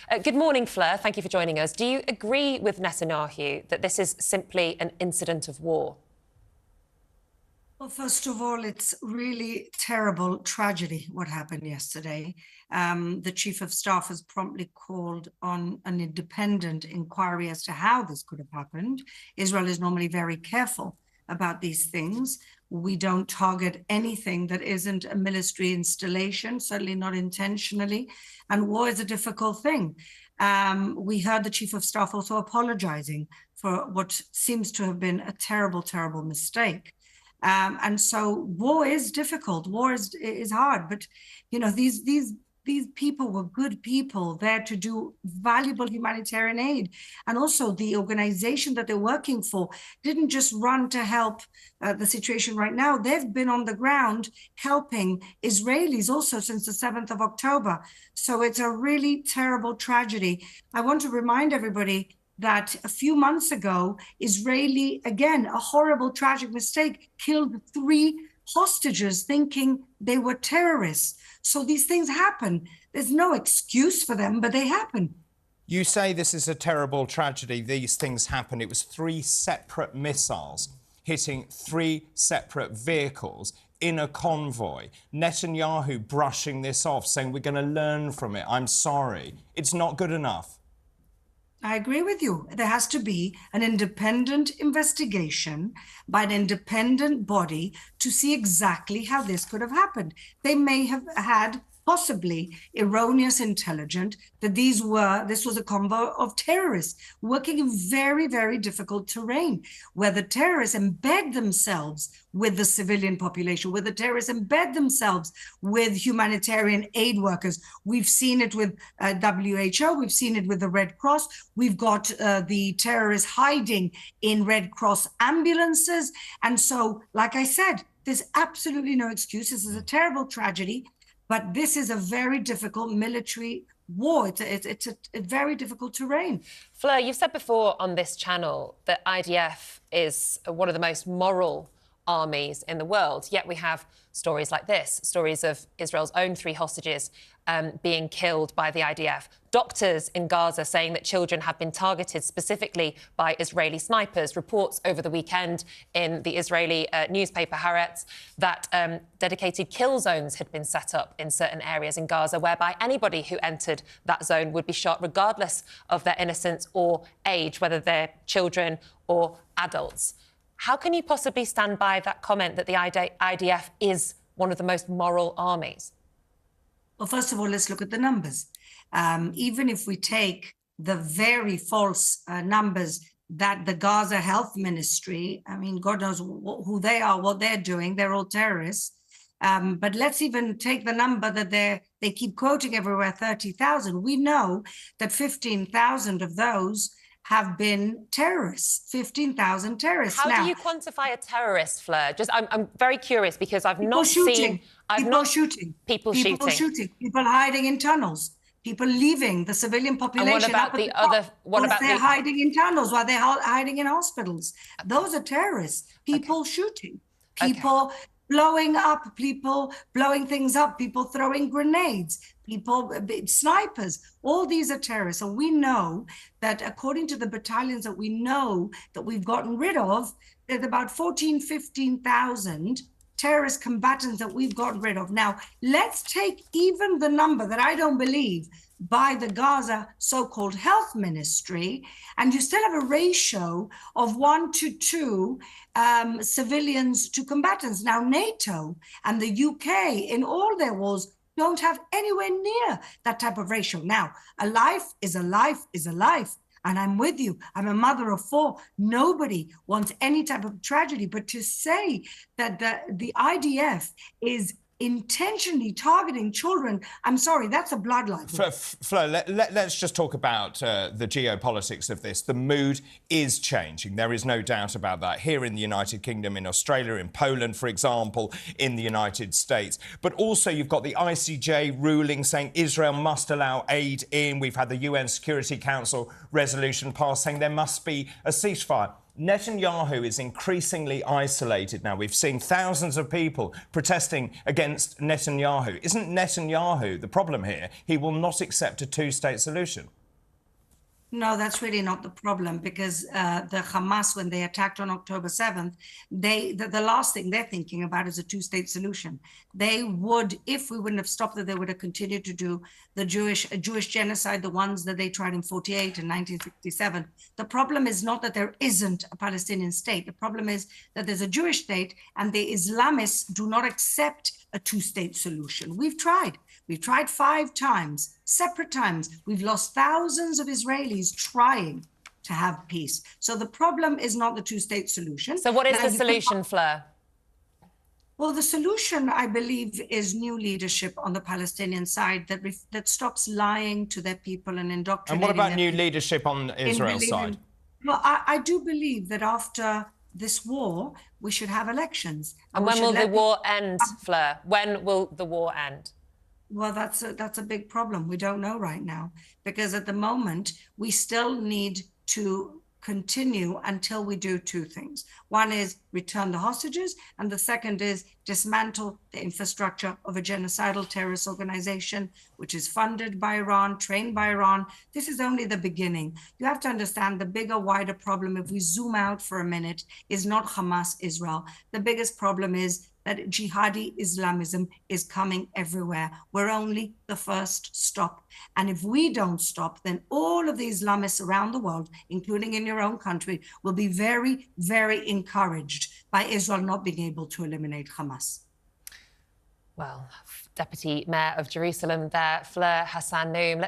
Good morning, Fleur. Thank you for joining us. Do you agree with Netanyahu that this is simply an incident of war? Well, first of all, it's really terrible tragedy what happened yesterday. The chief of staff has promptly called on an independent inquiry as to how this could have happened. Israel is normally very careful about these things. We don't target anything that isn't a military installation, certainly not intentionally. And war is a difficult thing. We heard the chief of staff also apologizing for what seems to have been a terrible, terrible mistake. And so war is difficult. War is hard. But, you know, these people were good people there to do valuable humanitarian aid. And also the organization that they're working for didn't just run to help the situation right now. They've been on the ground helping Israelis also since the 7th of October. So it's a really terrible tragedy. I want to remind everybody that a few months ago, Israeli, again, a horrible, tragic mistake, killed 3 hostages thinking they were terrorists. So these things happen. There's no excuse for them, but they happen. You say this is a terrible tragedy. These things happen. It was 3 separate missiles hitting 3 separate vehicles in a convoy. Netanyahu brushing this off, saying we're going to learn from it. I'm sorry. It's not good enough. I agree with you. There has to be an independent investigation by an independent body to see exactly how this could have happened. They may have had possibly erroneous intelligence that this was a convoy of terrorists working in very, very difficult terrain, where the terrorists embed themselves with the civilian population, where the terrorists embed themselves with humanitarian aid workers. We've seen it with WHO, we've seen it with the Red Cross. We've got the terrorists hiding in Red Cross ambulances. And so, like I said, there's absolutely no excuse. This is a terrible tragedy. But this is a very difficult military war. It's a very difficult terrain. Fleur, you've said before on this channel that IDF is one of the most moral armies in the world. Yet we have stories like this, stories of Israel's own 3 hostages being killed by the IDF. Doctors in Gaza saying that children have been targeted specifically by Israeli snipers. Reports over the weekend in the Israeli newspaper Haaretz that dedicated kill zones had been set up in certain areas in Gaza, whereby anybody who entered that zone would be shot regardless of their innocence or age, whether they're children or adults. How can you possibly stand by that comment that the IDF is one of the most moral armies? Well, first of all, let's look at the numbers. Even if we take the very false numbers that the Gaza Health Ministry, I mean, God knows who they are, what they're doing, they're all terrorists. But let's even take the number that they keep quoting everywhere, 30,000. We know that 15,000 of those have been terrorists, 15,000 terrorists. How do you quantify a terrorist, Fleur? I'm very curious because I've not seen... People shooting. People hiding in tunnels. People leaving the civilian population. And what about the other... They're hiding in tunnels, while they're hiding in hospitals. Those are terrorists. People shooting. People blowing up, people blowing things up, people throwing grenades, people, snipers. All these are terrorists. And we know that according to the battalions that we know that we've gotten rid of, there's about 15,000 terrorist combatants that we've gotten rid of. Now, let's take even the number that I don't believe by the Gaza so-called health ministry, and you still have a ratio of 1 to 2 civilians to combatants. Now, NATO and the UK in all their wars don't have anywhere near that type of ratio. Now, a life is a life is a life. And I'm with you. I'm a mother of 4. Nobody wants any type of tragedy. But to say that the IDF is intentionally targeting children, I'm sorry, that's a bloodline. Flo, let's just talk about the geopolitics of this. The mood is changing. There is no doubt about that. Here in the United Kingdom, in Australia, in Poland, for example, in the United States. But also you've got the ICJ ruling saying Israel must allow aid in. We've had the UN Security Council resolution passed saying there must be a ceasefire. Netanyahu is increasingly isolated now. We've seen thousands of people protesting against Netanyahu. Isn't Netanyahu the problem here? He will not accept a 2-state solution. No, that's really not the problem, because the Hamas, when they attacked on October 7th, the last thing they're thinking about is a two-state solution. They would, if we wouldn't have stopped it, they would have continued to do the Jewish genocide, the ones that they tried in 48 and 1967. The problem is not that there isn't a Palestinian state. The problem is that there's a Jewish state, and the Islamists do not accept a two-state solution. We've tried 5 times, separate times. We've lost thousands of Israelis trying to have peace. So the problem is not the two-state solution. So what is the solution, Fleur? Well, the solution, I believe, is new leadership on the Palestinian side that stops lying to their people and indoctrinating. And what about new leadership on Israel's side? Well, I do believe that after this war, we should have elections. And when will the war end, Fleur? When will the war end? Well, that's a big problem. We don't know right now, because at the moment, we still need to continue until we do 2 things. One is return the hostages, and the second is dismantle the infrastructure of a genocidal terrorist organization, which is funded by Iran, trained by Iran. This is only the beginning. You have to understand the bigger, wider problem, if we zoom out for a minute, is not Hamas, Israel. The biggest problem is that Jihadi Islamism is coming everywhere. We're only the first stop. And if we don't stop, then all of the Islamists around the world, including in your own country, will be very, very encouraged by Israel not being able to eliminate Hamas. Well, Deputy Mayor of Jerusalem there, Fleur Hassan-Nahoum.